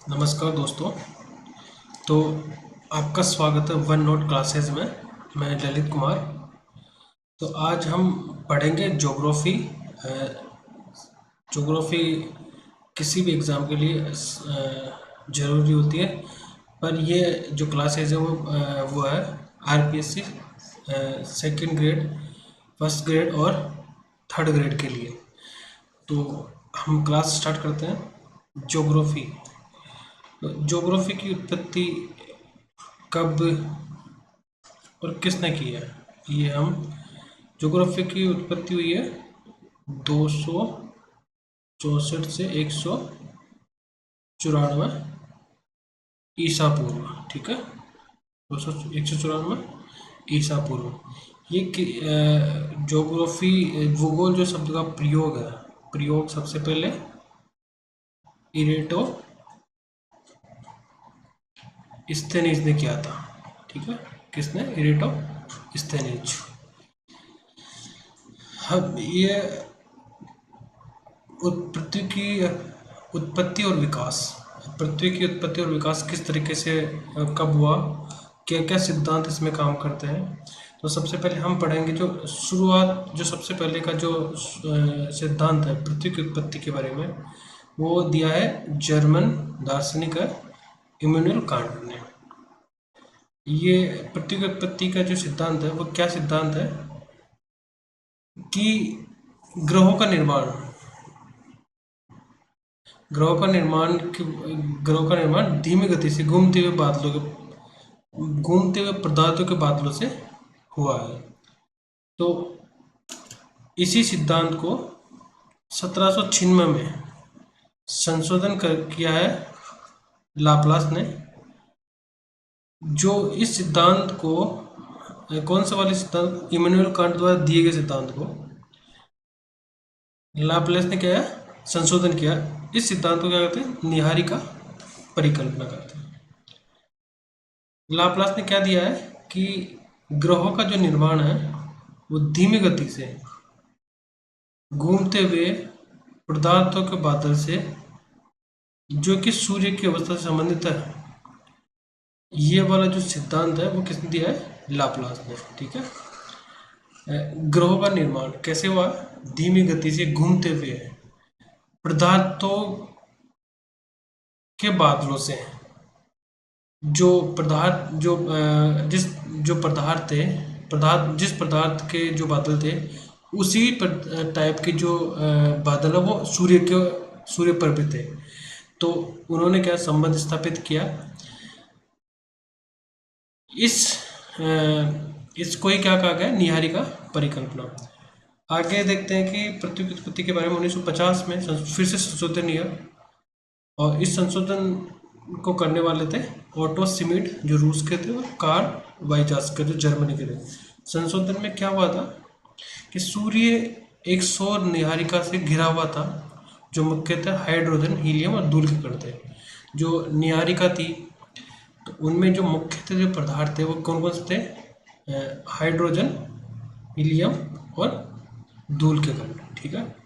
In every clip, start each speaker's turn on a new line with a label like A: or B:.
A: नमस्कार दोस्तों। तो आपका स्वागत है वन नोट क्लासेस में। मैं ललित कुमार। तो आज हम पढ़ेंगे ज्योग्राफी। ज्योग्राफी किसी भी एग्ज़ाम के लिए ज़रूरी होती है, पर ये जो क्लासेज है वो है RPSC second grade, first grade और थर्ड ग्रेड के लिए। तो हम क्लास स्टार्ट करते हैं। ज्योग्राफी। तो ज्योग्राफी की उत्पत्ति कब और किसने की है? ये हम ज्योग्राफी की उत्पत्ति हुई है 264 से 194 ईसा पूर्व। ठीक है, 194 ईसा पूर्व। ये ज्योग्राफी भूगोल जो शब्द का प्रयोग है, प्रयोग सबसे पहले इरेटो स्थेनीज ने किया था। ठीक है, किसने? इरेटो स्थेनीज। अब ये पृथ्वी की उत्पत्ति और विकास, पृथ्वी की उत्पत्ति और विकास किस तरीके से कब हुआ, क्या क्या सिद्धांत इसमें काम करते हैं। तो सबसे पहले हम पढ़ेंगे जो शुरुआत, जो सबसे पहले का जो सिद्धांत है पृथ्वी की उत्पत्ति के बारे में, वो दिया है जर्मन दार्शनिक इमैनुअल कांट ने। ये पृथ्वी की उत्पत्ति का जो सिद्धांत है वो क्या सिद्धांत है कि ग्रहों का निर्माण, ग्रहों का निर्माण धीमी गति से घूमते हुए पदार्थों के बादलों से हुआ है। तो इसी सिद्धांत को 1796 में किया है लाप्लास ने। जो इस सिद्धांत को, कौन सा वाले सिद्धांत? इमैनुअल कांट द्वारा दिए गए सिद्धांत को लाप्लास ने क्या है, संशोधन किया। इस सिद्धांत को क्या कहते हैं? निहारिका परिकल्पना करते हैं। लाप्लास ने क्या दिया है कि ग्रहों का जो निर्माण है वो धीमी गति से घूमते हुए पदार्थों के बादल से, जो कि सूर्य की अवस्था से संबंधित है। ये वाला जो सिद्धांत है वो किसने दिया है? लाप्लास ने। ठीक है, ग्रहों का निर्माण कैसे हुआ? धीमी गति से घूमते हुए पदार्थों के बादलों से। जो पदार्थ जो जिस जो पदार्थ थे, जिस पदार्थ के जो बादल थे, उसी टाइप के जो बादल है वो सूर्य पर भी थे। तो उन्होंने क्या संबंध स्थापित किया? इसको ही क्या कहा गया? निहारिका परिकल्पना। आगे देखते हैं कि पृथ्वी की उत्पत्ति के बारे में 1950 में फिर से संशोधन किया, और इस संशोधन को करने वाले थे ऑटो शिमिट जो रूस के थे और कार्ल वाइजास्कर जो जर्मनी के थे। संशोधन में क्या हुआ था कि सूर्य एक सौर निहारिका से घिरा हुआ था, जो मुख्यतः हाइड्रोजन, हीलियम और धूल के कण थे। जो निहारिका थी तो उनमें जो मुख्यतः जो पदार्थ थे वो कौन कौन से थे? हाइड्रोजन, हीलियम और धूल के कण। ठीक है,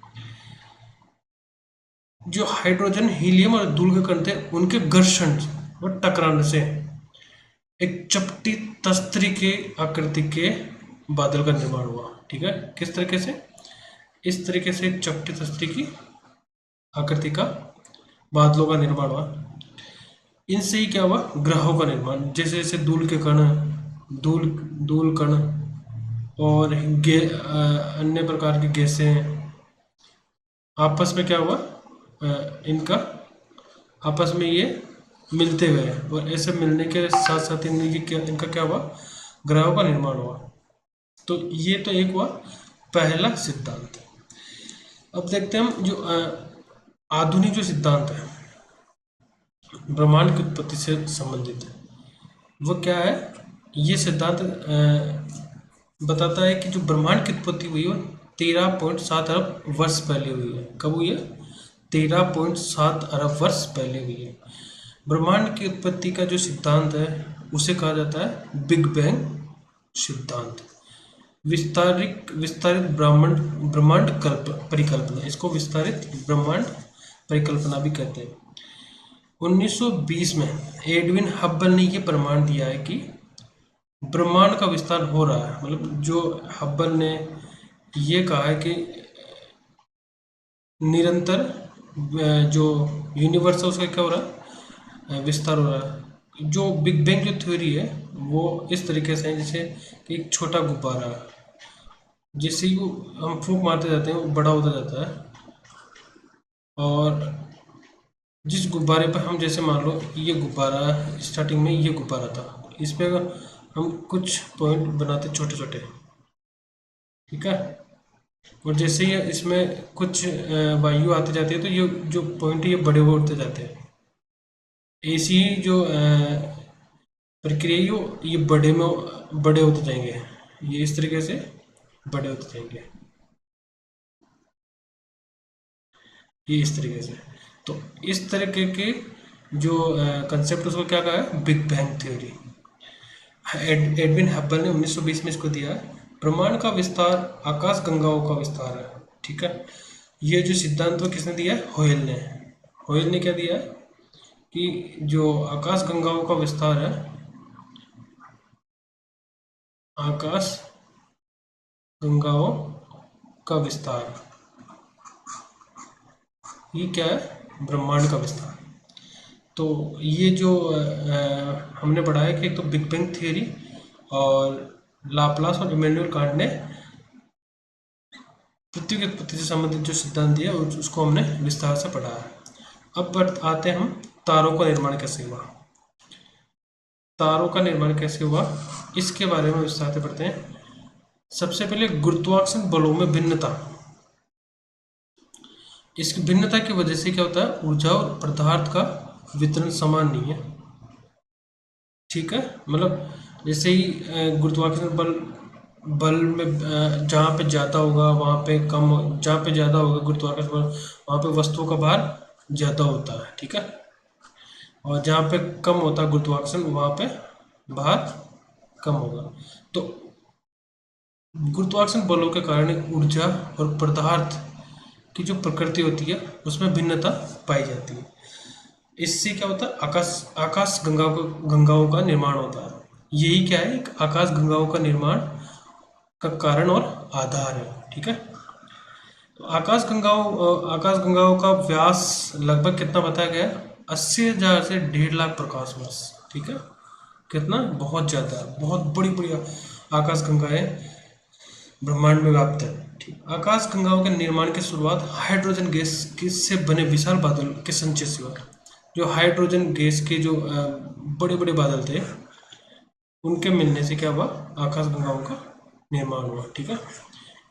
A: जो हाइड्रोजन, हीलियम और धूल के कण थे उनके घर्षण और टकराने से एक चपटी तस्तरी के आकृति के बादल का निर्माण हुआ। ठीक है, किस तरीके से? इस तरीके से चपटी तस्तरी की आकृति का बादलों का निर्माण हुआ। इनसे ही क्या हुआ? ग्रहों का निर्माण। जैसे जैसे धूल के कण, धूल कण और अन्य प्रकार की गैसें आपस में क्या हुआ? इनका आपस में ये मिलते हुए, और ऐसे मिलने के साथ साथ इनका क्या हुआ? ग्रहों का निर्माण हुआ। तो ये तो एक हुआ पहला सिद्धांत। अब देखते हैं हम जो आधुनिक जो सिद्धांत है ब्रह्मांड की उत्पत्ति से संबंधित है, वो क्या है? ये सिद्धांत बताता है कि जो ब्रह्मांड की उत्पत्ति हुई है 13.7 अरब वर्ष पहले हुई है। कब हुई है? 13.7 अरब वर्ष पहले हुई है। ब्रह्मांड की उत्पत्ति का जो सिद्धांत है उसे कहा जाता है बिग बैंग सिद्धांत। विस्तारित ब्रह्मांड परिकल्पना, इसको विस्तारित ब्रह्मांड परिकल्पना भी कहते हैं। 1920 में एडविन हब्बल ने ये प्रमाण दिया है कि ब्रह्मांड का विस्तार हो रहा है। मतलब जो हब्बल ने ये कहा है कि निरंतर जो यूनिवर्स है उसका क्या हो रहा है, विस्तार हो रहा है। जो बिग बैंग जो थ्योरी है वो इस तरीके से है जैसे कि एक छोटा गुब्बारा, जैसे ही वो हम फूंक मारते जाते हैं वो बड़ा होता जाता है। और जिस गुब्बारे पर हम, जैसे मान लो ये गुब्बारा, स्टार्टिंग में ये गुब्बारा था, इस पे अगर हम कुछ पॉइंट बनाते छोटे छोटे, ठीक है, और जैसे ही इसमें कुछ वायु आती जाती है तो ये जो पॉइंट है ये बड़े होते जाते हैं। ऐसी ही जो प्रक्रिया है ये बड़े में बड़े होते जाएंगे, ये इस तरीके से बड़े होते जाएंगे, ये इस तरीके से। तो इस तरीके के जो कंसेप्ट उसको क्या कहा है, big bang theory. Edwin Hubble ने 1920 में इसको दिया है। ब्रह्मांड का विस्तार आकाश गंगाओं का विस्तार है, ठीक है। ये जो सिद्धांत वो किसने दिया है, होयल ने। होयल ने क्या दिया है कि जो आकाश गंगाओं का विस्तार है, आकाश गंगाओं का विस्तार, ये क्या है, ब्रह्मांड का विस्तार। तो ये जो हमने पढ़ा है कि एक तो बिग बैंग थियरी और लाप्लास और इमैनुअल कांट ने पृथ्वी की उत्पत्ति से संबंधित जो सिद्धांत दिया उसको हमने विस्तार से पढ़ा है। अब आते हैं हम तारों का निर्माण कैसे हुआ। तारों का निर्माण कैसे हुआ इसके बारे में विस्तार से पढ़ते हैं। सबसे पहले गुरुत्वाकर्षण बलों में भिन्नता। इस भिन्नता की वजह से क्या होता है, ऊर्जा और पदार्थ का वितरण समान नहीं है, ठीक है। मतलब जैसे ही गुरुत्वाकर्षण बल बल में जहाँ पे ज़्यादा होगा वहाँ पे कम, जहाँ पे ज़्यादा होगा गुरुत्वाकर्षण बल वहाँ पे वस्तुओं का भार ज़्यादा होता है, ठीक है। और जहाँ पे कम होता है गुरुत्वाकर्षण वहाँ पे भार कम होगा। तो गुरुत्वाकर्षण बलों के कारण ऊर्जा और पदार्थ की जो प्रकृति होती है उसमें भिन्नता पाई जाती है। इससे क्या होता है, आकाश गंगाओं का निर्माण होता है। यही क्या है, एक आकाश गंगाओं का निर्माण का कारण और आधार है, ठीक है। तो आकाश गंगाओं का व्यास लगभग कितना बताया गया है, 80,000 से 1.5 लाख प्रकाश वर्ष, ठीक है। कितना, बहुत ज़्यादा, बहुत बड़ी बड़ी आकाश गंगाएं ब्रह्मांड में व्याप्त है, ठीक। आकाश गंगाओं के निर्माण की शुरुआत हाइड्रोजन गैस से बने विशाल बादल के संचय से हुआ। जो हाइड्रोजन गैस के जो बड़े बड़े बादल थे उनके मिलने से क्या हुआ, आकाश गंगाओं का निर्माण हुआ, ठीक है।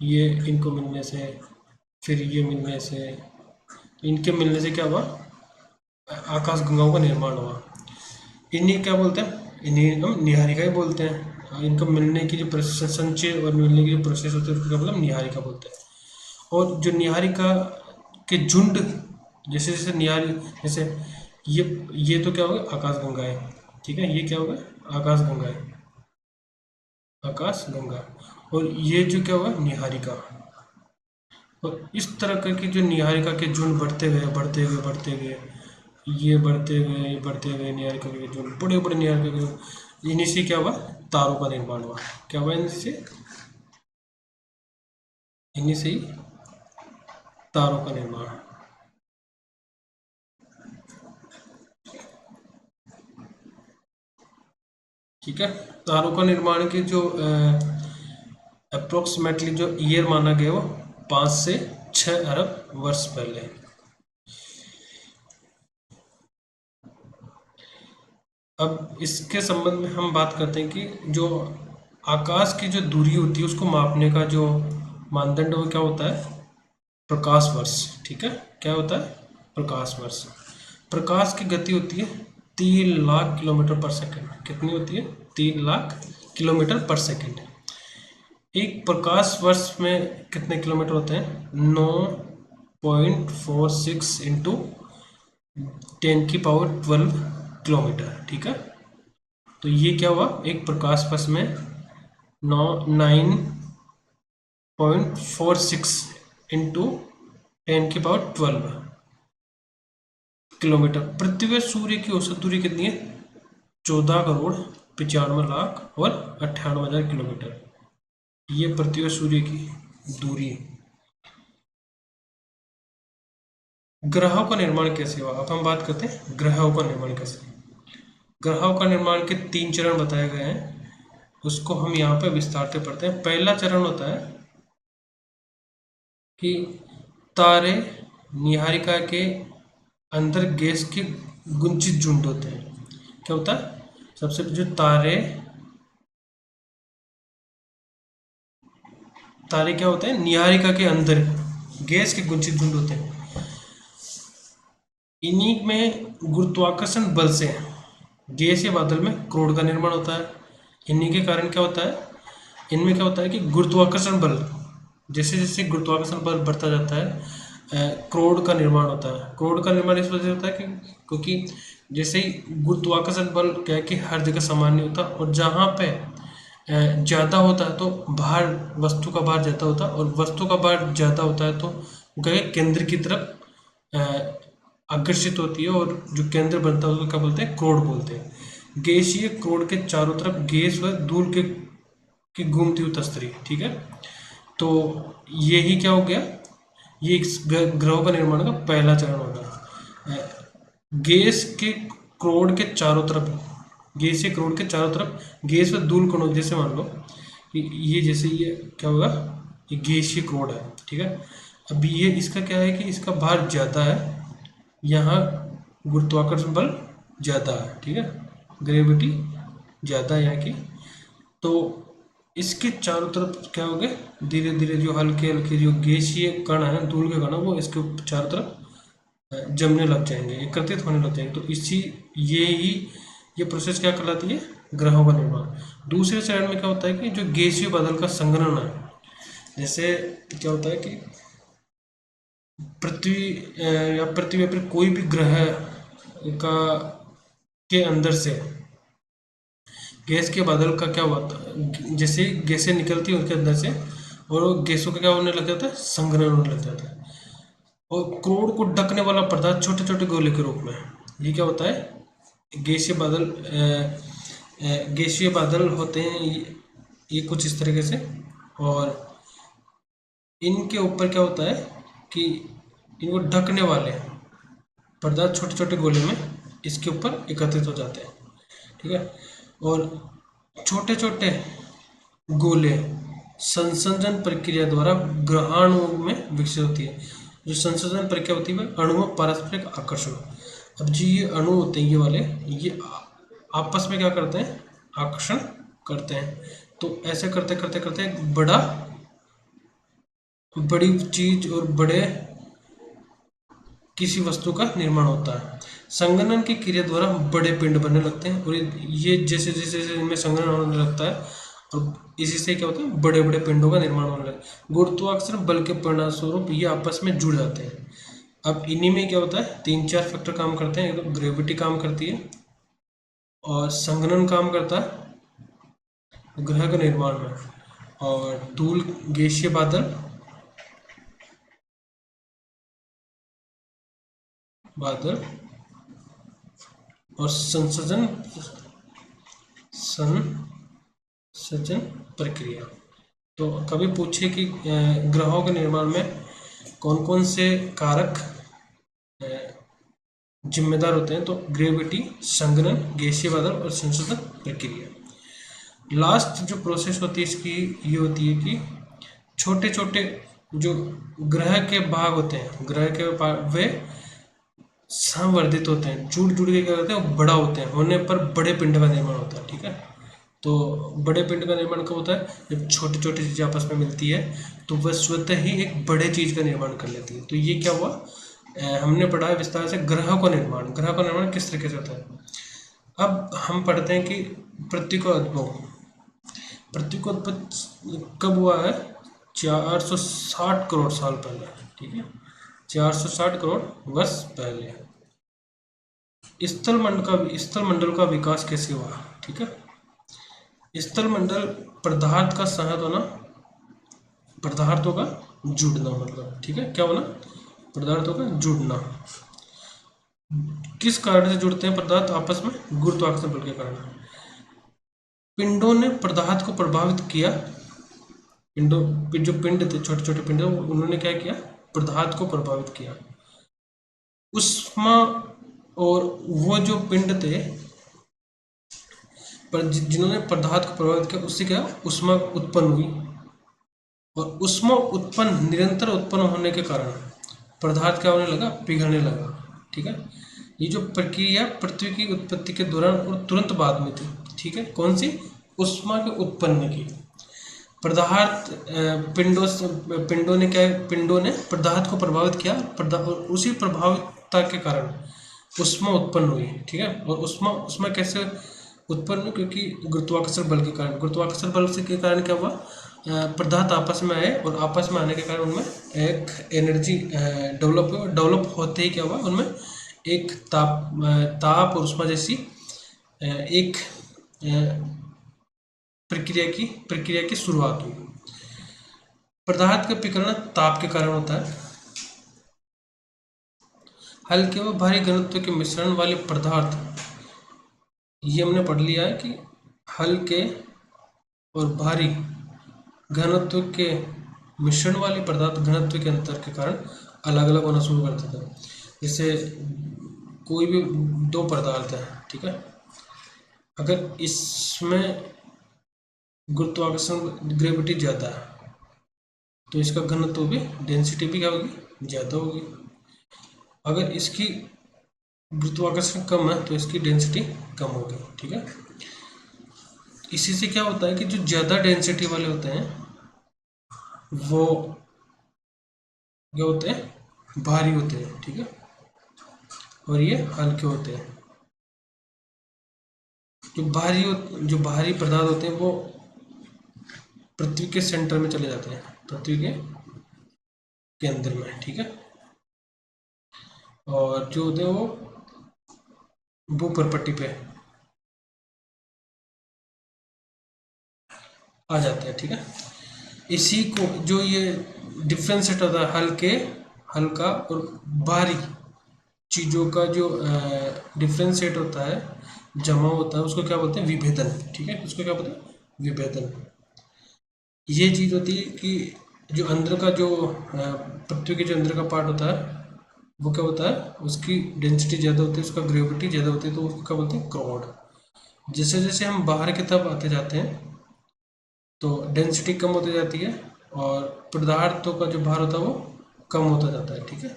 A: ये इनको मिलने से, फिर ये मिलने से, इनके मिलने से क्या हुआ, आकाश गंगाओं का निर्माण हुआ। इन्हीं क्या बोलते हैं, इन्हीं हम निहारिका ही बोलते हैं। इनका मिलने की जो प्रोसेस, संचय और मिलने की जो प्रोसेस होती है उसको क्या बोलते हैं, निहारिका बोलते हैं। और जो निहारिका के झुंड, जैसे जैसे जैसे ये तो क्या होगा, आकाश गंगाएं, ठीक है। ये क्या होगा, आकाश गंगाएं, आकाश गंगा। और ये जो क्या होगा, निहारिका। और इस तरह करके जो निहारिका के झुंड बढ़ते गए बढ़ते गए बढ़ते गए, ये बढ़ते गए निहारिका के झुंड, बड़े बड़े निहारिका के, इन्हीं से क्या हुआ, तारों का निर्माण हुआ। क्या हुआ, इन्हीं से ही तारों का निर्माण। ठीक है। तारों का निर्माण के जो अप्रोक्सीमेटली जो ईयर माना गया वो 5 से 6 अरब वर्ष पहले। अब इसके संबंध में हम बात करते हैं कि जो आकाश की जो दूरी होती है उसको मापने का जो मानदंड वो क्या होता है, प्रकाश वर्ष, ठीक है। क्या होता है, प्रकाश वर्ष। प्रकाश की गति होती है 3 लाख किलोमीटर पर सेकंड। कितनी होती है, 3 लाख किलोमीटर पर सेकंड। एक प्रकाश वर्ष में कितने किलोमीटर होते हैं, 9.46 इंटू 10⁻12 किलोमीटर, ठीक है। तो ये क्या हुआ, एक प्रकाश वर्ष में 9.46 इंटू 10⁻12 किलोमीटर। पृथ्वी व सूर्य की औसत दूरी कितनी है? 14,95,00,000 और 98,000 किलोमीटर। ये पृथ्वी व सूर्य की दूरी है। ग्रहों का निर्माण कैसे हुआ? अब हम बात करते हैं ग्रहों का निर्माण कैसे। ग्रहों का निर्माण के 3 चरण बताए गए हैं, उसको हम यहाँ पे विस्तार से पढ़ते हैं। पहला चरण होता है कि तारे नीहारिका के अंदर गैस के गुंचित झुंड होते हैं। क्या होता है? सबसे जो तारे क्या होते हैं? नीहारिका के अंदर गैस के गुंचित झुंड होते हैं। इन्हीं में गुरुत्वाकर्षण बल से गैस या बादल में क्राउड का निर्माण होता है। इन्हीं के कारण क्या होता है? इनमें क्या होता है कि गुरुत्वाकर्षण बल, जैसे जैसे गुरुत्वाकर्षण बल बढ़ता जाता है, क्राउड का निर्माण होता है। क्राउड का निर्माण इस वजह से होता है कि क्योंकि जैसे ही गुरुत्वाकर्षण बल क्या है कि हर जगह समान नहीं होता, और जहाँ पे ज़्यादा होता है तो भार, वस्तु का भार ज़्यादा होता है, और वस्तु का भार ज़्यादा होता है तो क्या है, केंद्र की तरफ आकर्षित होती है, और जो केंद्र बनता है उसको क्या बोलते हैं? क्राउड बोलते हैं। गैसीय क्राउड के चारों तरफ गैस व धूल के की घूमती हुई तस्तरी। ठीक है, तो यही क्या हो गया? ये ग्रहों का निर्माण का पहला चरण होगा। गैस के क्राउड के चारों तरफ, गैस के क्राउड के चारों तरफ गैस व धूल कणों, जैसे मान लो कि ये जैसे ये क्या होगा? ये गैसीय क्राउड है। ठीक है, अब ये इसका क्या है कि इसका भार ज़्यादा है, यहाँ गुरुत्वाकर्षण बल ज़्यादा है। ठीक है, ग्रेविटी ज़्यादा है यहाँ की, तो इसके चारों तरफ क्या हो गया? धीरे धीरे जो हल्के हल्के जो गैसीय कण है, धूल के कण है, वो इसके चारों तरफ जमने लग जाएंगे, एकत्रित होने लग जाएंगे। तो ये प्रोसेस क्या कहलाती है? ग्रहों का निर्माण। दूसरे चरण में क्या होता है कि जो गैसीय बादल का संघनन है, जैसे क्या होता है कि पृथ्वी पर कोई भी ग्रह का के अंदर से गैस के बादल का क्या हुआ था, जैसे गैसें निकलती है उनके अंदर से, और वो गैसों का क्या होने लग जाता है? संघनन होने लग जाता है। और क्राउड को ढकने वाला पदार्थ छोटे छोटे गोले के रूप में, ये क्या होता है? गैसीय बादल गैसीय बादल होते हैं ये कुछ इस तरीके से, और इनके ऊपर क्या होता है कि इनको ढकने वाले पदार्थ छोटे छोटे गोले में इसके ऊपर एकत्रित हो जाते हैं। ठीक है, और छोटे छोटे गोले संसर्जन प्रक्रिया द्वारा ग्रहाणुओं में विकसित होती है। जो संसर्जन प्रक्रिया होती है अणु में पारस्परिक आकर्षण। अब जो ये अणु होते हैं, ये वाले, ये आपस में क्या करते हैं? आकर्षण करते हैं। तो ऐसे करते करते करते एक बड़ी चीज और बड़े किसी वस्तु का निर्माण होता है। संघनन की क्रिया द्वारा बड़े पिंड बनने लगते हैं, और ये जैसे जैसे जैसे इनमें संघनन होने लगता है, और इसी से क्या होता है? बड़े बड़े पिंडों का निर्माण होने लगता है। गुरुत्वाकर्षण बल के परिणामस्वरूप ये आपस में जुड़ जाते हैं। अब इन्हीं में क्या होता है? 3-4 फैक्टर काम करते हैं। एक तो ग्रेविटी काम करती है, और संघनन काम करता है ग्रह के निर्माण में, और धूल, गैसीय बादल और संसर्जन प्रक्रिया। तो कभी पूछे कि ग्रहों के निर्माण में कौन कौन से कारक जिम्मेदार होते हैं, तो ग्रेविटी, संघनन, गैसीय बादल और संसर्जन प्रक्रिया। लास्ट जो प्रोसेस होती है इसकी ये होती है कि छोटे छोटे जो ग्रह के भाग होते हैं, वे संवर्धित होते हैं, जुड़ जुड़ के क्या करते हैं? बड़ा होते हैं, होने पर बड़े पिंड का निर्माण होता है। ठीक है, तो बड़े पिंड का निर्माण कब होता है? जब छोटी छोटी चीज़ें आपस में मिलती है तो वह स्वतः ही एक बड़े चीज़ का निर्माण कर लेती है। तो ये क्या हुआ? हमने पढ़ा है विस्तार से ग्रहों का निर्माण। ग्रह का निर्माण किस तरीके से होता है। अब हम पढ़ते हैं कि पृथ्वी का उद्भव कब हुआ है? 460 करोड़ साल पहले। ठीक है, 460 करोड़ वर्ष पहले। स्थल मंडल का विकास कैसे हुआ? ठीक है, स्थल मंडल पदार्थ का संहत होना, पदार्थों का जुड़ना, मतलब ठीक है क्या होना? पदार्थों का जुड़ना। किस कारण से जुड़ते हैं पदार्थ आपस में? गुरुत्वाकर्षण बल के कारण। पिंडों ने पदार्थ को प्रभावित किया। पिंडों, जो पिंड थे, छोटे छोटे पिंड, उन्होंने क्या किया? पदार्थ को प्रभावित किया। उष्मा, और वो जो पिंड थे पर जिन्होंने पदार्थ को प्रभावित किया, उससे क्या उष्मा उत्पन्न हुई, और उष्मा उत्पन्न निरंतर उत्पन्न होने के कारण पदार्थ क्या होने लगा? पिघलने लगा। ठीक है, ये जो प्रक्रिया पृथ्वी की उत्पत्ति के दौरान और तुरंत बाद में थी। ठीक है, कौन सी? उष्मा के उत्पन्न की। पदार्थ पिंडों ने क्या, पिंडों ने पदार्थ को प्रभावित किया, और उसी प्रभावितता के कारण उष्मा उत्पन्न हुई। ठीक है, और उष्मा कैसे उत्पन्न हुई? क्योंकि गुरुत्वाकर्षण बल के कारण। गुरुत्वाकर्षण बल से के कारण क्या हुआ? पदार्थ आपस में आए, और आपस में आने के कारण उनमें एक एनर्जी डेवलप होते ही क्या हुआ? उनमें एक ताप और उष्मा जैसी एक प्रक्रिया की शुरुआत हुई। पदार्थ का पिघलना ताप के कारण होता है। हल्के व भारी घनत्व के मिश्रण वाले पदार्थ, ये हमने पढ़ लिया है कि हल्के और भारी घनत्व के मिश्रण वाले पदार्थ घनत्व के अंतर के कारण अलग अलग होना शुरू कर देते हैं। जैसे कोई भी दो पदार्थ है, ठीक है, अगर इसमें गुरुत्वाकर्षण ग्रेविटी ज़्यादा है तो इसका घनत्व भी, डेंसिटी भी क्या होगी? ज़्यादा होगी। अगर इसकी गुरुत्वाकर्षण कम है तो इसकी डेंसिटी कम होगी। ठीक है, इसी से क्या होता है कि जो ज़्यादा डेंसिटी वाले होते हैं वो क्या होते हैं? भारी होते हैं। ठीक है, और ये हल्के होते हैं। जो भारी पदार्थ होते हैं वो पृथ्वी के सेंटर में चले जाते हैं, पृथ्वी के केंद्र में। ठीक है, और जो होते हैं वो भूपरपट्टी पे आ जाते हैं। ठीक है, इसी को जो ये डिफ्रेंशिएट होता है हल्का और भारी चीज़ों का जो डिफ्रेंशिएट होता है, जमा होता है, उसको क्या बोलते हैं? विभेदन। ठीक है, उसको क्या बोलते हैं? विभेदन। ये चीज़ होती है कि जो अंदर का जो पृथ्वी के जो अंदर का पार्ट होता है वो क्या होता है? उसकी डेंसिटी ज़्यादा होती है, उसका ग्रेविटी ज़्यादा होती है, तो उसको क्या बोलते हैं? क्राउड। जैसे जैसे हम बाहर की तरफ आते जाते हैं तो डेंसिटी कम होती जाती है, और पदार्थों का जो भार होता है वो कम होता जाता है। ठीक है,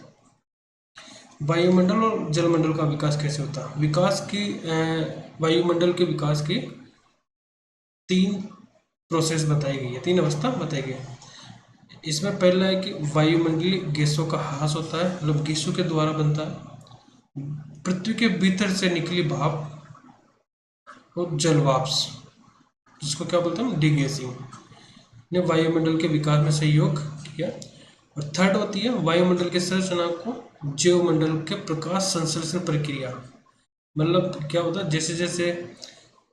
A: वायुमंडल और जलमंडल का विकास कैसे होता है? वायुमंडल के विकास की 3 प्रोसेस बताई गई है, 3 अवस्था बताई गई है। इसमें पहला है कि वायुमंडलीय गैसों का ह्रास होता है, मतलब गैसों के द्वारा बनता है। पृथ्वी के भीतर से निकली भाप और जल वाष्प, जिसको क्या बोलते हैं? डिगेसिंग, ने वायुमंडल के विकास में सहयोग किया। और थर्ड होती है वायुमंडल के संरचना को जैवमंडल के प्रकाश संश्लेषण प्रक्रिया। मतलब क्या होता है? जैसे जैसे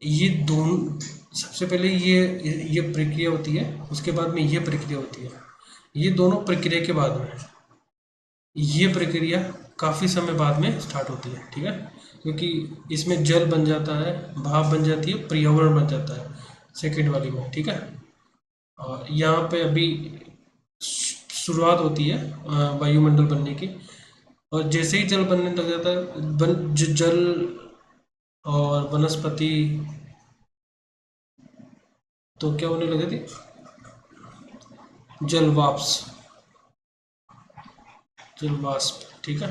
A: ये दोनों, सबसे पहले ये प्रक्रिया होती है, उसके बाद में ये प्रक्रिया होती है। ये दोनों प्रक्रिया के बाद में ये प्रक्रिया काफ़ी समय बाद में स्टार्ट होती है। ठीक है, क्योंकि इसमें जल बन जाता है, भाप बन जाती है, पर्यावरण बन जाता है सेकेंड वाली में। ठीक है, और यहाँ पे अभी शुरुआत होती है वायुमंडल बनने की, और जैसे ही जल बनने लग जाता है, जल और वनस्पति तो क्या होने लगे थे? जल वाष्प। ठीक है,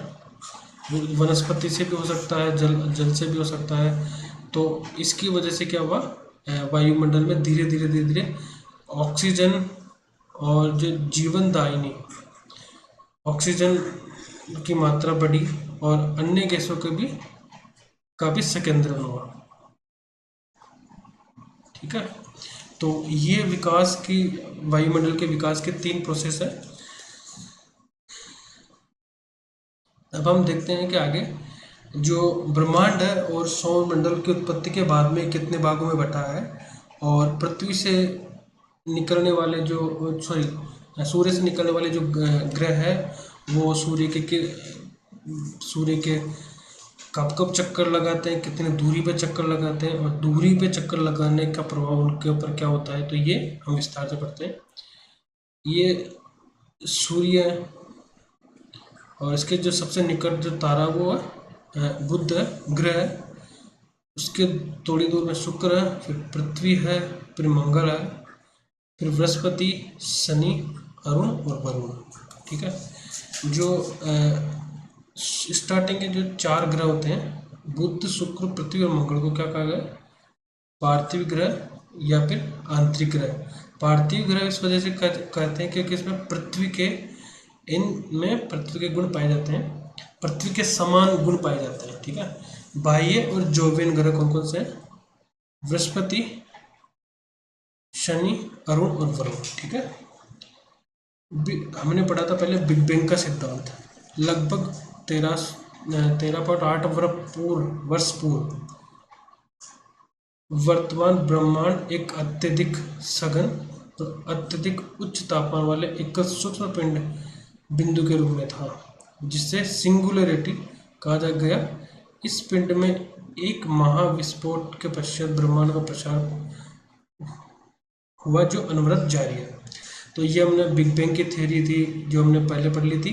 A: वनस्पति से भी हो सकता है, जल से भी हो सकता है। तो इसकी वजह से क्या हुआ? वायुमंडल में धीरे धीरे ऑक्सीजन और जो जीवनदायिनी ऑक्सीजन की मात्रा बढ़ी, और अन्य गैसों के भी काफी संकेंद्रण हुआ। ठीक है, तो ये वायुमंडल के विकास के 3 प्रोसेस है। अब हम देखते हैं कि आगे जो ब्रह्मांड है और सौरमंडल की उत्पत्ति के बाद में कितने भागों में बटा है, और पृथ्वी से निकलने वाले सूर्य से निकलने वाले जो ग्रह है वो सूर्य के कब कब चक्कर लगाते हैं, कितनी दूरी पे चक्कर लगाते हैं, और दूरी पे चक्कर लगाने का प्रभाव उनके ऊपर क्या होता है, तो ये हम विस्तार से पढ़ते हैं। ये सूर्य है, और इसके जो सबसे निकट जो तारा वो है बुध है, ग्रह है। उसके थोड़ी दूर में शुक्र है, फिर पृथ्वी है, फिर मंगल है, फिर बृहस्पति, शनि, अरुण और वरुण। ठीक है। जो स्टार्टिंग के जो 4 ग्रह होते हैं, बुध, शुक्र, पृथ्वी और मंगल को क्या कहा गया, पार्थिव ग्रह या फिर आंतरिक ग्रह। पार्थिव ग्रह इस वजह से कहते हैं क्योंकि इसमें पृथ्वी के इनमें पृथ्वी के गुण पाए जाते हैं, पृथ्वी के समान गुण पाए जाते हैं। ठीक है। बाह्य और जोवियन ग्रह कौन कौन से हैं, बृहस्पति, शनि, अरुण और वरुण। ठीक है। हमने पढ़ा था पहले बिग बैंग का सिद्धांत। लगभग 13.8 वर्ष पूर्व वर्तमान ब्रह्मांड एक अत्यधिक सघन और अत्यधिक उच्च तापमान वाले एकल सूक्ष्म पिंड बिंदु के रूप में था, जिसे सिंगुलरिटी कहा जा गया। इस पिंड में एक महाविस्फोट के पश्चात ब्रह्मांड का प्रसार हुआ जो अनवरत जारी है। तो ये हमने बिग बैंग की थ्योरी थी जो हमने पहले पढ़ ली थी।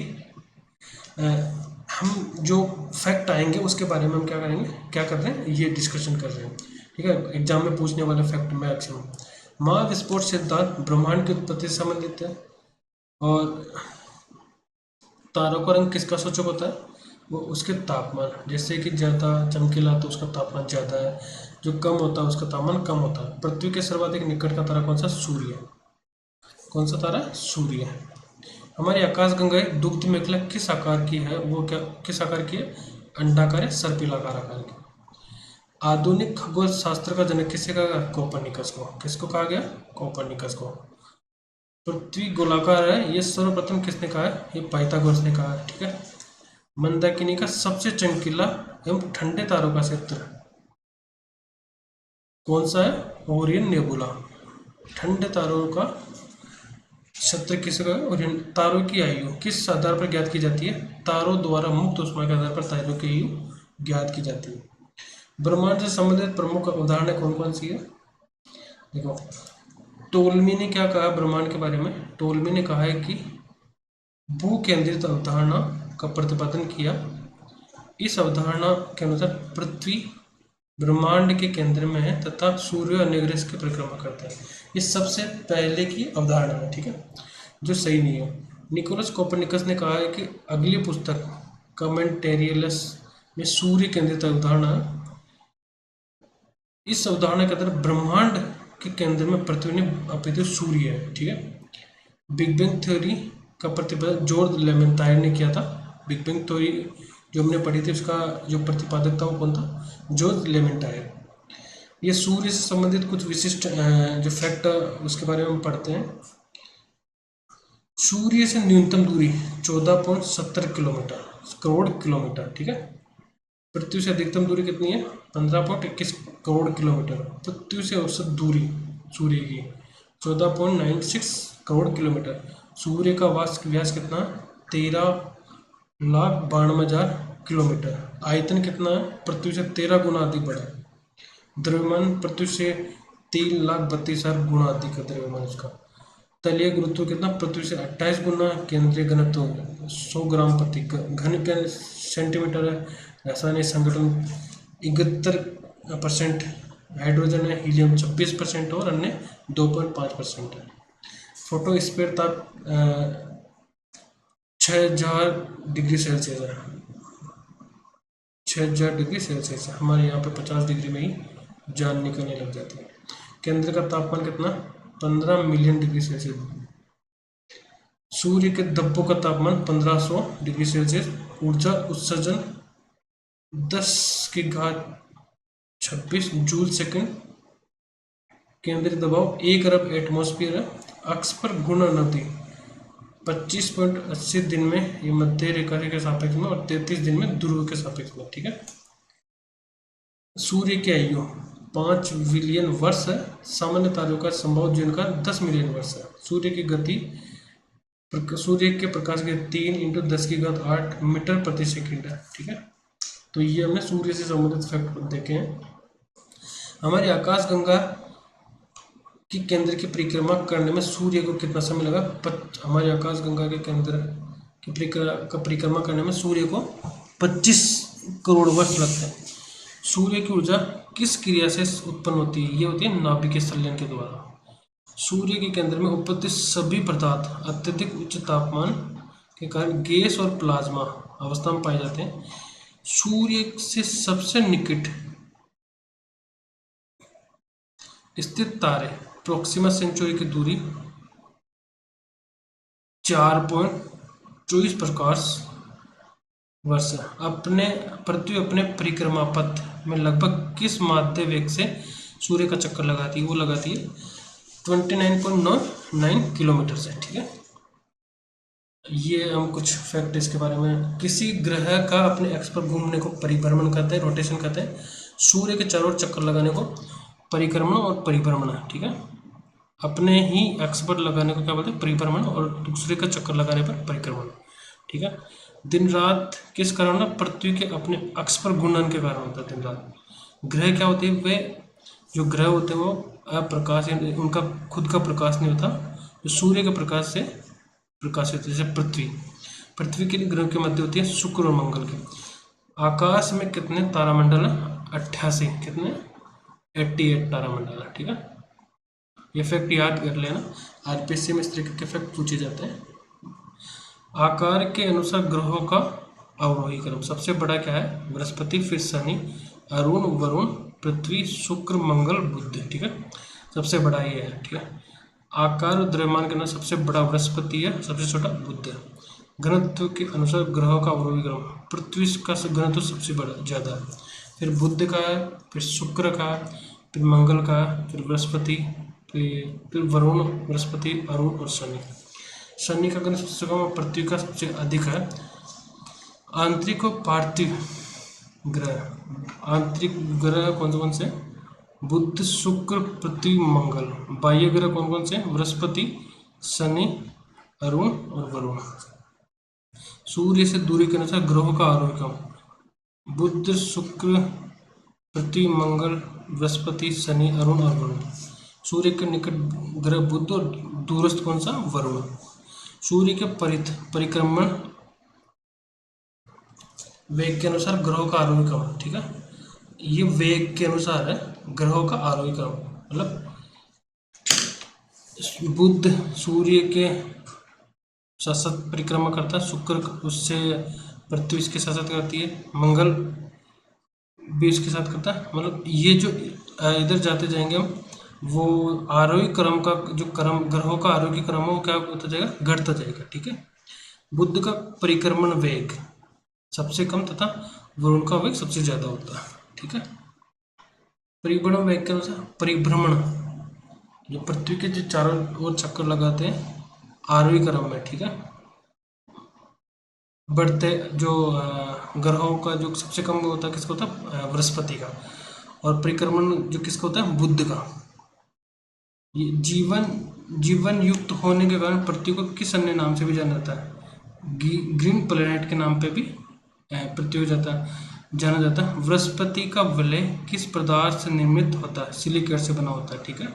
A: हम जो फैक्ट आएंगे उसके बारे में हम क्या करेंगे, क्या कर रहे हैं, ये डिस्कशन कर रहे हैं। ठीक है। एग्जाम में पूछने वाला फैक्ट मैक्सिमम। महाविस्फोट सिद्धांत ब्रह्मांड की उत्पत्ति से संबंधित है। और तारों का रंग किसका सूचक होता है, वो उसके तापमान। जैसे कि ज़्यादा चमकीला तो उसका तापमान ज़्यादा है, जो कम होता है उसका तापमान कम होता है। पृथ्वी के सर्वाधिक निकट का तारा कौन सा, सूर्य। कौन सा तारा, सूर्य। हमारी आकाशगंगा दुग्ध मेखला किस आकार की है, वो क्या किस आकार की है, अंडाकार है, सर्पिलाकार आकार की। आधुनिक खगोल शास्त्र का जनक किसे कहा गया, कोपरनिकस को। किसको कहा गया, कोपरनिकस को। पृथ्वी गोलाकार है, ये सर्वप्रथम किसने कहा है, ये पाइथागोरस ने कहा है। ठीक है। मंदाकिनी का सबसे चमकीला एवं ठंडे तारों का क्षेत्र कौन सा है, ओरियन नेबुला। ठंडे तारों का क्षेत्र किसका, ओरियन। तारों की आयु किस आधार पर ज्ञात की जाती है, तारों द्वारा मुक्त ऊष्मा के आधार पर तारों की आयु ज्ञात की जाती है। ब्रह्मांड से संबंधित प्रमुख उदाहरण कौन कौन सी है, देखो। टोलमी ने क्या कहा ब्रह्मांड के बारे में, टोलमी ने कहा है कि भू केंद्रित अवधारणा का प्रतिपादन किया। इस अवधारणा के अनुसार पृथ्वी ब्रह्मांड के केंद्र में है तथा सूर्य अन्य ग्रह की परिक्रमा करता है। ये सबसे पहले की अवधारणा है। ठीक है। जो सही नहीं है। निकोलस कोपरनिकस ने कहा है कि अगली पुस्तक कमेंटेरियल्स में सूर्य केंद्रित अवधारणा, इस अवधारणा के अंदर ब्रह्मांड के केंद्र में पृथ्वी ने अपितु सूर्य है। ठीक है। बिग बैंग थ्योरी का प्रतिपादन जॉर्ज लेमेंतायर ने किया था। बिग बैंग थ्योरी जो हमने पढ़ी थी उसका जो प्रतिपादक था वो कौन था, जॉर्ज लेमेंतायर। ये सूर्य से संबंधित कुछ विशिष्ट जो फैक्ट उसके बारे में हम पढ़ते हैं। सूर्य से न्यूनतम दूरी 14.70 किलोमीटर, करोड़ किलोमीटर। ठीक है। पृथ्वी से अधिकतम दूरी कितनी है, 15.21 करोड़ किलोमीटर। पृथ्वी से औसत दूरी सूर्य की 14.96 करोड़ किलोमीटर। सूर्य का व्यास कितना, 13,92,000 किलोमीटर। आयतन कितना है, पृथ्वी से 13 गुना अधिक बड़ा है। द्रव्यमान पृथ्वी से 3,32,000 गुना अधिक है द्रव्यमान इसका। तलीय गुरुत्व कितना, पृथ्वी से 28 गुना। केंद्रीय घनत्व 100 ग्राम प्रति घन सेंटीमीटर है। रासायनिक संगठन 71% हाइड्रोजन है, हीलियम 26% और अन्य 2.5% है। फोटोस्फीयर ताप 6,000 डिग्री सेल्सियस है। 6,000 डिग्री सेल्सियस है। हमारे यहाँ पे 50 डिग्री में ही जान निकलने लग जाती है। केंद्र का तापमान कितना, 15 मिलियन डिग्री सेल्सियस। सूर्य के धब्बों का तापमान 1500 डिग्री सेल्सियस। ऊर्जा उत्सर्जन 10⁻26 जूल सेकंड। केंद्रीय दबाव 1 अरब एटमॉस्फेयर है। अक्ष पर घूर्णन अवधि 25.80 दिन में ये मध्य रेखा के सापेक्ष में और 33 दिन में ध्रुव के सापेक्ष में। ठीक है। सूर्य की आयु 5 बिलियन वर्ष है। सामान्य तारों का संभव जीवन का 10 मिलियन वर्ष है। सूर्य की गति, सूर्य के प्रकाश की 3 × 10⁸ मीटर प्रति सेकंड है। ठीक है। तो तो ये हमने सूर्य से संबंधित फैक्ट देखे हैं। हमारी आकाशगंगा कि केंद्र की परिक्रमा करने में सूर्य को कितना समय लगा? हमारे आकाशगंगा के केंद्र की परिक्रमा करने में सूर्य को 25 करोड़ वर्ष लगते हैं। सूर्य की ऊर्जा किस क्रिया से उत्पन्न होती है? ये होती है नाभिकीय संलयन के द्वारा। सूर्य के केंद्र में उपस्थित सभी पदार्थ अत्यधिक उच्च तापमान के कारण गैस और प्लाज्मा अवस्था में पाए जाते हैं। सूर्य से सबसे निकट स्थित तारे प्रोक्सिमा सेंचुरी की दूरी 4.24 प्रकाश वर्ष है। पृथ्वी अपने परिक्रमा पथ में लगभग किस माध्य वेग से सूर्य का चक्कर लगाती है? वो लगाती है 29.9 किलोमीटर से। ठीक है, ये हम कुछ फैक्ट इसके बारे में। किसी ग्रह का अपने एक्स पर घूमने को परिभ्रमण कहते हैं, रोटेशन कहते हैं। सूर्य के चारों ओर चक्कर लगाने को परिक्रमण और परिभ्रमण। ठीक है, अपने ही एक्स पर लगाने को क्या बोलते हैं? परिभ्रमण, और दूसरे का चक्कर लगाने पर परिक्रमण। ठीक है, दिन रात किस कारण? पृथ्वी के अपने अक्ष पर घूर्णन के कारण होता है दिन रात। ग्रह क्या होते हैं? वे जो ग्रह होते हैं वो अप्रकाश, उनका खुद का प्रकाश नहीं होता, जो सूर्य के प्रकाश से प्रकाशित होते हैं। जैसे पृथ्वी के ग्रह के मध्य होती है शुक्र और मंगल के। आकाश में कितने तारामंडल हैं? 88। कितने? 88 तारामंडल है। ठीक है, ये फैक्ट याद कर लेना, आरपीएससी में इस तरीके के फैक्ट पूछे जाते हैं। आकार के अनुसार ग्रहों का अवरोही क्रम सबसे बड़ा क्या है? बृहस्पति, फिर शनि, अरुण, वरुण, पृथ्वी, शुक्र, मंगल, बुध। ठीक है, सबसे बड़ा ये है। ठीक है, आकार और द्रव्यमान के अंदर सबसे बड़ा बृहस्पति है, सबसे छोटा बुध है। घनत्व के अनुसार ग्रहों का अवरोही क्रम, पृथ्वी का घनत्व सबसे बड़ा ज़्यादा है, फिर बुध का है, फिर शुक्र का, फिर मंगल का, फिर बृहस्पति, फिर वरुण, बृहस्पति, अरुण और शनि। शनि का घनत्व सबसे कम, पृथ्वी का सबसे अधिक है। आंतरिक और पार्थिव ग्रह, आंतरिक ग्रह कौन से? बुध, शुक्र, पृथ्वी, मंगल। बाह्य ग्रह कौन कौन से? बृहस्पति, शनि, अरुण और वरुण। सूर्य से दूरी के अनुसार ग्रहों का आरोही क्रम, बुध, शुक्र, पृथ्वी, मंगल, बृहस्पति, शनि, अरुण और वरुण। सूर्य के निकट ग्रह बुध और दूरस्थ कौन सा? वरुण। सूर्य के परिक्रमण वेग के अनुसार ग्रहों का आरोही क्रम। ठीक है, ये वेग के अनुसार है ग्रहों का आरोही क्रम। मतलब बुध सूर्य के साथ साथ परिक्रमा करता है, शुक्र उससे पृथ्वी इसके साथ साथ करती है, मंगल भी इसके साथ करता है। मतलब ये जो इधर जाते जाएंगे हम, वो आरोही क्रम का जो क्रम, ग्रहों का आरोही क्रम है वो क्या होता जाएगा? घटता जाएगा। ठीक है, बुध का परिक्रमण वेग सबसे कम तथा वरुण का वेग सबसे ज्यादा होता है। ठीक है, परिभ्रमण वेग के अनुसार परिभ्रमण जो पृथ्वी के जो चारों ओर चक्कर लगाते हैं आरोही क्रम में। ठीक है, बढ़ते जो ग्रहों का जो सबसे कम होता है किसका होता है? बृहस्पति का। और परिक्रमण जो किसका होता है? बुध का। ये जीवन युक्त होने के कारण पृथ्वी को किस अन्य नाम से भी जाना जाता है? ग्रीन प्लेनेट के नाम पे भी पृथ्वी जाना जाता है। बृहस्पति का वलय किस पदार्थ से निर्मित होता है? सिलिकेट से बना होता है। ठीक है,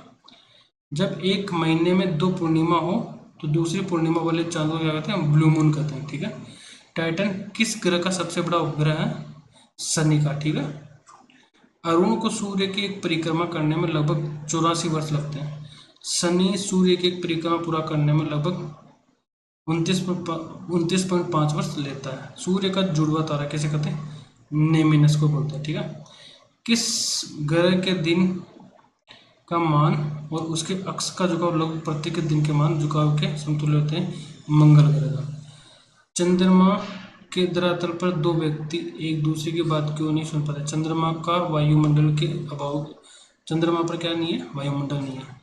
A: जब एक महीने में 2 पूर्णिमा हो तो दूसरी पूर्णिमा वाले चांद को क्या कहते हैं? ब्लू मून कहते हैं। ठीक है, टाइटन किस ग्रह का सबसे बड़ा उपग्रह है? शनि का। ठीक है, अरुण को सूर्य की एक परिक्रमा करने में लगभग 84 वर्ष लगते हैं। शनि सूर्य की एक परिक्रमा पूरा करने में लगभग 29.5 वर्ष लेता है। सूर्य का जुड़वा तारा किसे कहते हैं? नेमिनस को बोलते हैं। ठीक है, किस ग्रह के दिन का मान और उसके अक्ष का झुकाव लगभग प्रत्येक दिन के मान झुकाव के समतुल्य होते हैं? मंगल ग्रह का। चंद्रमा के धरातल पर 2 व्यक्ति एक दूसरे की बात क्यों नहीं सुन पाते? चंद्रमा का वायुमंडल के अभाव, चंद्रमा पर क्या नहीं है? वायुमंडल नहीं है।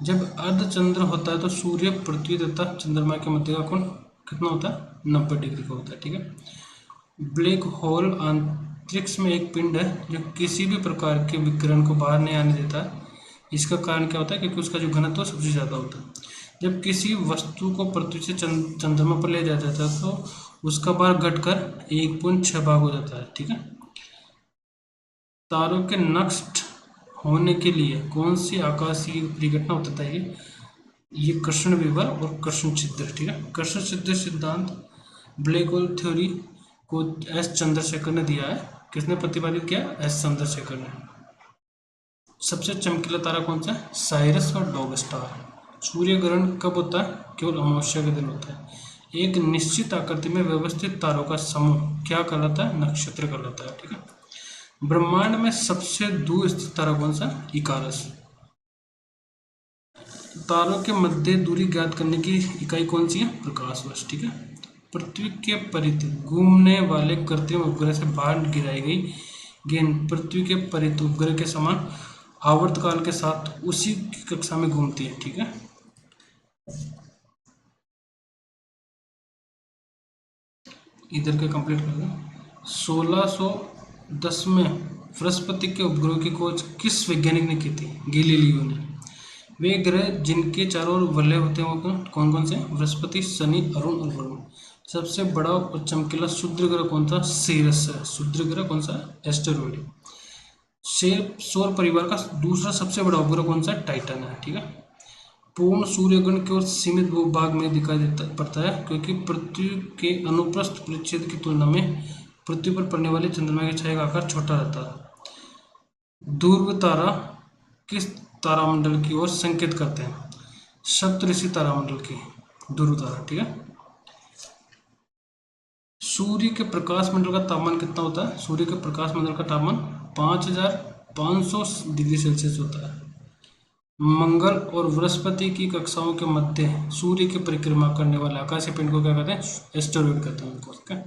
A: जब अर्धचंद्र होता है तो सूर्य, पृथ्वी तथा चंद्रमा के मध्य का कोण कितना होता है? 90 डिग्री का होता है। ठीक है, ब्लैक होल अंतरिक्ष में एक पिंड है जो किसी भी प्रकार के विकिरण को बाहर नहीं आने देता है। इसका कारण क्या होता है? क्योंकि उसका जो घनत्व सबसे ज़्यादा होता है। जब किसी वस्तु को पृथ्वी से चंद्रमा पर ले जाया जाता है तो उसका भार घटकर 1.6 भाग हो जाता है। ठीक है, तारों के नष्ट होने के लिए कौन सी आकाशीय परिघटना होता है? ये कृष्ण विवर और कृष्ण छिद्र, ठीक है। कृष्ण छिद्र सिद्धांत ब्लैक होल थ्योरी को एस चंद्रशेखर ने दिया है। किसने प्रतिपादित किया? एस चंद्रशेखर ने। सबसे चमकीला तारा कौन सा है? साइरस और डॉग स्टार। सूर्य ग्रहण कब होता है? केवल अमावस्या के दिन होता है। एक निश्चित आकृति में व्यवस्थित तारों का समूह क्या कहलाता है? नक्षत्र कहलाता है, ठीक है। ब्रह्मांड में सबसे दूर स्थित तारा कौन सा? इकारस। तारों के मध्य दूरी ज्ञात करने की इकाई कौन सी है? प्रकाश वर्ष, ठीक है। पृथ्वी के परिध घूमने वाले कृत्रिम उपग्रह से बाहर गिराई गई गेंद पृथ्वी के परिध उपग्रह के समान आवर्तकाल के साथ उसी की कक्षा में घूमती है, ठीक है। इधर के कंप्लीट कर दो। 1610 में बृहस्पति के उपग्रह की खोज किस वैज्ञानिक ने की थी? गैलीलियो ने। वे ग्रह जिनके चारों ओर वलय होते हैं वो कौन कौन से? बृहस्पति, शनि, अरुण और वरुण। सबसे बड़ा और चमकीला क्षुद्र ग्रह कौन सा? सीरस है। क्षुद्र ग्रह कौन सा? एस्टेरॉइड। सौर परिवार का दूसरा सबसे बड़ा उपग्रह कौन सा? टाइटन है, ठीक है। पूर्ण सूर्यग्रहण केवल सीमित भूभाग में दिखाई पड़ता है क्योंकि पृथ्वी के अनुप्रस्थ परिच्छेद की तुलना में पृथ्वी पर पड़ने वाली चंद्रमा की छाया का आकार छोटा रहता है। ध्रुव तारा किस तारामंडल की ओर संकेत करते हैं? सप्तऋषि तारामंडल की ध्रुव तारा, ठीक है। सूर्य के प्रकाश मंडल का तापमान कितना होता है? सूर्य के प्रकाश मंडल का तापमान 5500 डिग्री सेल्सियस होता है। मंगल और बृहस्पति की कक्षाओं के मध्य सूर्य की परिक्रमा करने वाले आकाशीय पिंड को क्या कहते हैं? एस्टेरॉइड कहते हैं उनको, ठीक है।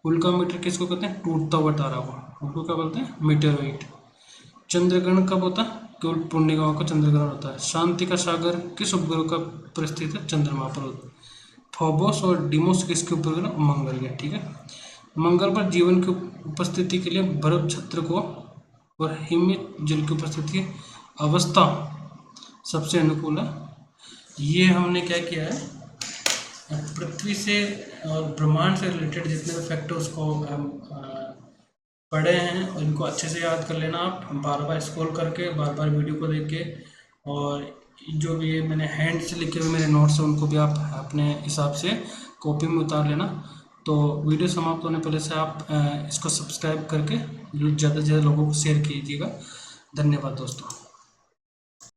A: उल्का मीटर किसको कहते हैं? टूटता हुआ तारा को, उनको क्या बोलते हैं? मीटेरोइड। चंद्रग्रहण कब होता है? केवल पूर्णिमा को चंद्रग्रहण होता है। शांति का सागर किस उपग्रह का परिस्थित है? चंद्रमा पर। फोबोस और डिमोस किसके उपग्रह? मंगल के, ठीक है। मंगल पर जीवन की उपस्थिति के लिए बर्फ छत्र को और हिमित जल की उपस्थिति की अवस्था सबसे अनुकूल है। ये हमने क्या किया है, पृथ्वी से और ब्रह्मांड से रिलेटेड जितने भी फैक्टर्स को हम पढ़े हैं और इनको अच्छे से याद कर लेना आप, बार बार स्क्रॉल करके, बार बार वीडियो को देख के, और जो भी ये मैंने हैंड से लिखे हुए मेरे नोट्स हैं उनको भी आप अपने हिसाब से कॉपी में उतार लेना। तो वीडियो समाप्त होने पहले से आप इसको सब्सक्राइब करके ज़्यादा से ज़्यादा लोगों को शेयर कीजिएगा। धन्यवाद दोस्तों।